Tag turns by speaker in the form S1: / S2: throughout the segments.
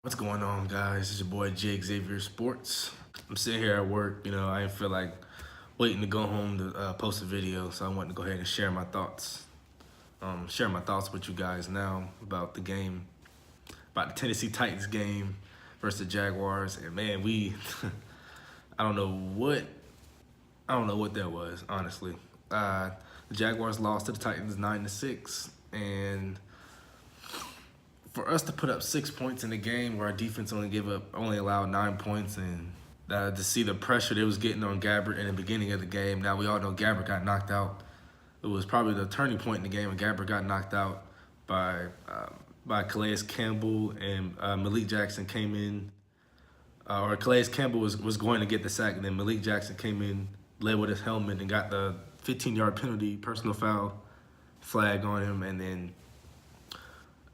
S1: What's going on, guys? It's your boy Jake Xavier Sports. I'm sitting here at work. I didn't feel like waiting to go home to post a video, so I wanted to go ahead and share my thoughts. Share my thoughts with you guys now about the game, about the Tennessee Titans game versus the Jaguars. And man, I don't know what that was, honestly. The Jaguars lost to the Titans 9-6, and for us to put up 6 points in the game where our defense only allowed 9 points, and to see the pressure they was getting on Gabbert in the beginning of the game. Now we all know Gabbert got knocked out. It was probably the turning point in the game when Gabbert got knocked out by Calais Campbell, and Malik Jackson came in. Or Calais Campbell was going to get the sack, and then Malik Jackson came in, led with his helmet, and got the 15-yard penalty, personal foul flag on him, and then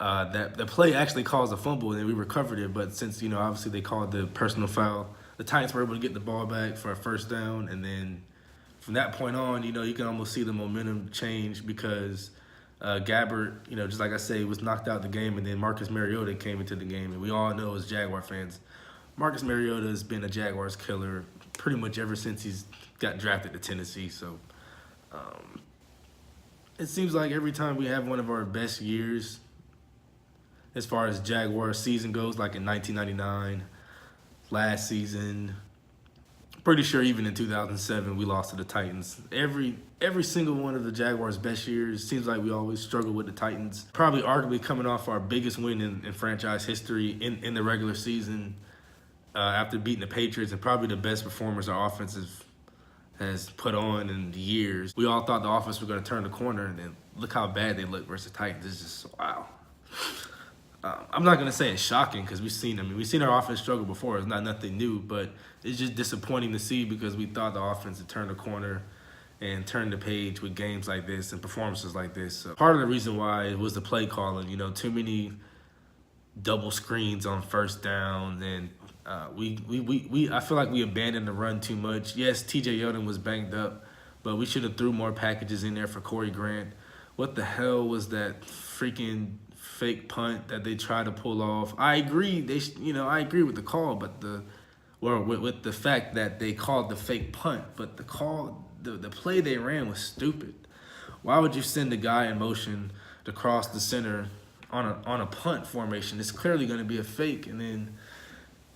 S1: that the play actually caused a fumble, and then we recovered it. But since obviously they called the personal foul, the Titans were able to get the ball back for a first down, and then from that point on, you can almost see the momentum change because Gabbert, just like I say, was knocked out of the game, and then Marcus Mariota came into the game, and we all know as Jaguar fans, Marcus Mariota has been a Jaguars killer pretty much ever since he's got drafted to Tennessee. So it seems like every time we have one of our best years as far as Jaguar season goes, like in 1999, last season, pretty sure even in 2007 we lost to the Titans. Every single one of the Jaguars' best years, seems like we always struggle with the Titans. Probably arguably coming off our biggest win in franchise history in the regular season after beating the Patriots, and probably the best performance our offense has put on in years. We all thought the offense was going to turn the corner, and then look how bad they look versus the Titans. It's just, wow. I'm not gonna say it's shocking because we've seen our offense struggle before. It's not nothing new, but it's just disappointing to see because we thought the offense had turned the corner and turned the page with games like this and performances like this. So part of the reason why it was the play calling. Too many double screens on first down, and I feel like we abandoned the run too much. Yes, T.J. Yeldon was banged up, but we should have threw more packages in there for Corey Grant. What the hell was that freaking fake punt that they tried to pull off? I agree. I agree with the call, but with the fact that they called the fake punt, but the play they ran was stupid. Why would you send a guy in motion to cross the center on a punt formation? It's clearly going to be a fake, and then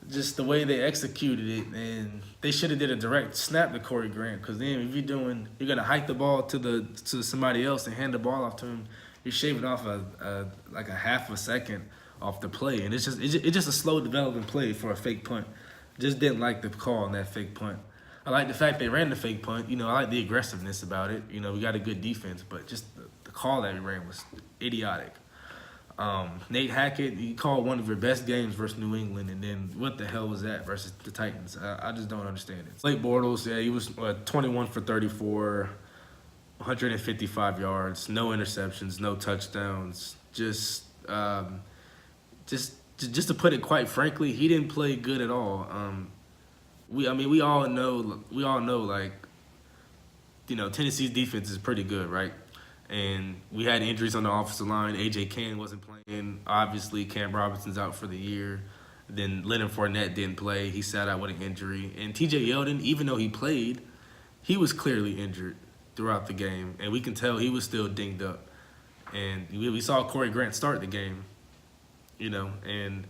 S1: just the way they executed it, and they should have did a direct snap to Corey Grant, because then if you're going to hike the ball to somebody else and hand the ball off to him, you're shaving off like a half a second off the play, and it's just a slow developing play for a fake punt. Just didn't like the call on that fake punt. I like the fact they ran the fake punt. I like the aggressiveness about it. We got a good defense, but just the call that we ran was idiotic. Nate Hackett, he called one of your best games versus New England, and then what the hell was that versus the Titans? I just don't understand it. Blake Bortles, yeah, he was 21 for 34. 155 yards, no interceptions, no touchdowns. Just to put it quite frankly, he didn't play good at all. We all know like Tennessee's defense is pretty good, right? And we had injuries on the offensive line. A.J. Cann wasn't playing. Obviously, Cam Robinson's out for the year. Then Leonard Fournette didn't play. He sat out with an injury. And T.J. Yeldon, even though he played, he was clearly injured throughout the game, and we can tell he was still dinged up. And we saw Corey Grant start the game, and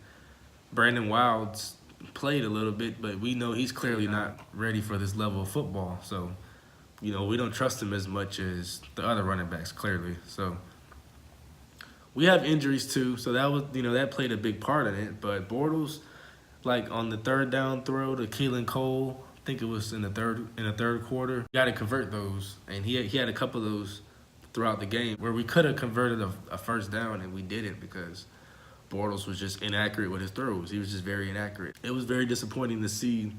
S1: Brandon Wilds played a little bit, but we know he's clearly not ready for this level of football. So, we don't trust him as much as the other running backs, clearly. So we have injuries too, so that was that played a big part in it. But Bortles, like on the third down throw to Keelan Cole, I think it was in the third quarter, got to convert those, and he had a couple of those throughout the game where we could have converted a first down, and we didn't because Bortles was just inaccurate with his throws. He was just very inaccurate. It was very disappointing to see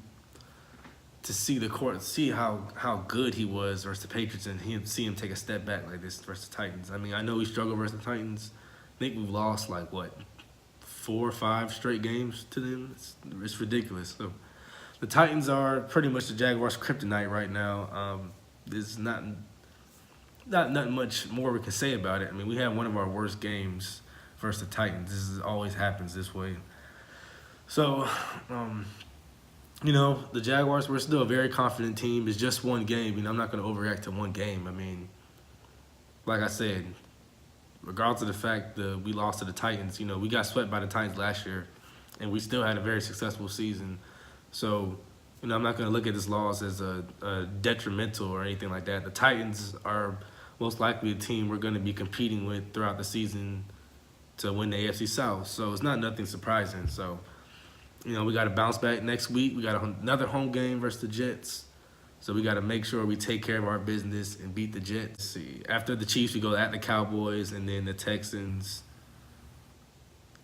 S1: the court, see how good he was versus the Patriots, and see him take a step back like this versus the Titans. I know he struggled versus the Titans. I think we've lost like 4 or 5 straight games to them. It's ridiculous. So the Titans are pretty much the Jaguars' kryptonite right now. There's not much more we can say about it. We had one of our worst games versus the Titans. Always happens this way. So, the Jaguars, we're still a very confident team. It's just one game. I'm not going to overreact to one game. I mean, like I said, regardless of the fact that we lost to the Titans, we got swept by the Titans last year, and we still had a very successful season. So, I'm not going to look at this loss as a detrimental or anything like that. The Titans are most likely a team we're going to be competing with throughout the season to win the AFC South. So it's not nothing surprising. So, we got to bounce back next week. We got another home game versus the Jets. So we got to make sure we take care of our business and beat the Jets. See, after the Chiefs, we go at the Cowboys and then the Texans.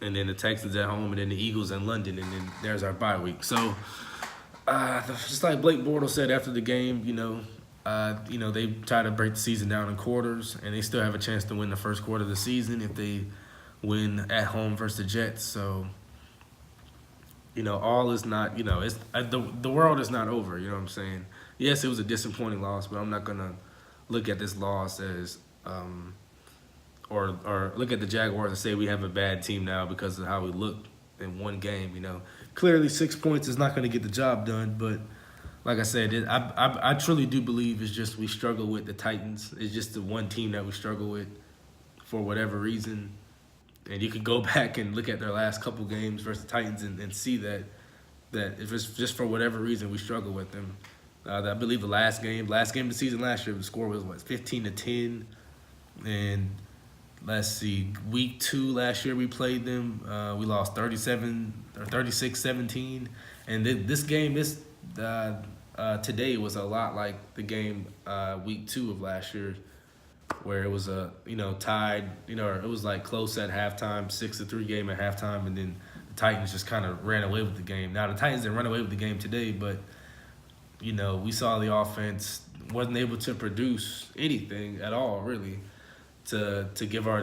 S1: And then the Texans at home and then the Eagles in London. And then there's our bye week. So just like Blake Bortles said after the game, they try to break the season down in quarters. And they still have a chance to win the first quarter of the season if they win at home versus the Jets. So, all is not, it's the world is not over. You know what I'm saying? Yes, it was a disappointing loss, but I'm not gonna look at this loss as or look at the Jaguars and say we have a bad team now because of how we looked in one game. Clearly 6 points is not going to get the job done, but like I said, I truly do believe it's just we struggle with the Titans. It's just the one team that we struggle with for whatever reason. And you could go back and look at their last couple games versus the Titans and see that if it's just for whatever reason we struggle with them. I believe the last game of the season last year, the score was 15-10, and let's see, week 2 last year we played them. We lost 36-17, and this game today was a lot like the game week 2 of last year, where it was tied, or it was like close at halftime, 6-3 game at halftime, and then the Titans just kind of ran away with the game. Now the Titans didn't run away with the game today, but we saw the offense wasn't able to produce anything at all, really, to give our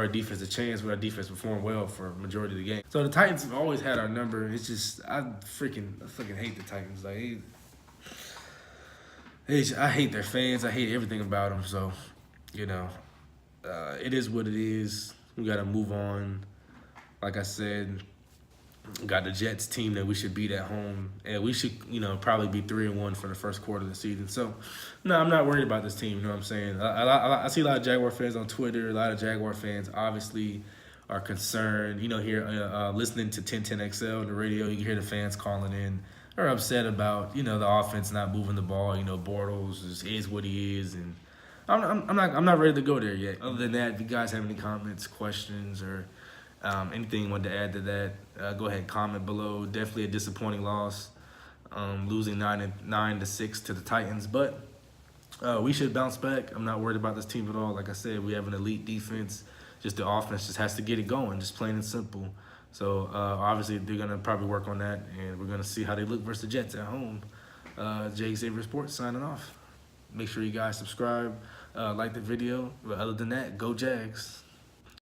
S1: defense a chance. Where our defense performed well for a majority of the game. So the Titans have always had our number. It's just I freaking hate the Titans. I hate their fans. I hate everything about them. So, it is what it is. We got to move on. Like I said, we got the Jets team that we should beat at home, and we should, probably be 3-1 for the first quarter of the season. So, no, I'm not worried about this team. You know what I'm saying? I see a lot of Jaguar fans on Twitter. A lot of Jaguar fans obviously are concerned. Here listening to 1010XL on the radio, you can hear the fans calling in. Are upset about the offense not moving the ball. Bortles is what he is, and I'm not ready to go there yet. Other than that, if you guys have any comments, questions, or anything you want to add to that, go ahead, comment below. Definitely a disappointing loss, losing 9-6 to the Titans, but we should bounce back. I'm not worried about this team at all. Like I said, we have an elite defense. Just the offense just has to get it going, just plain and simple. So obviously they're gonna probably work on that, and we're gonna see how they look versus the Jets at home. Jay Xavier Sports signing off. Make sure you guys subscribe, like the video. But other than that, go Jags.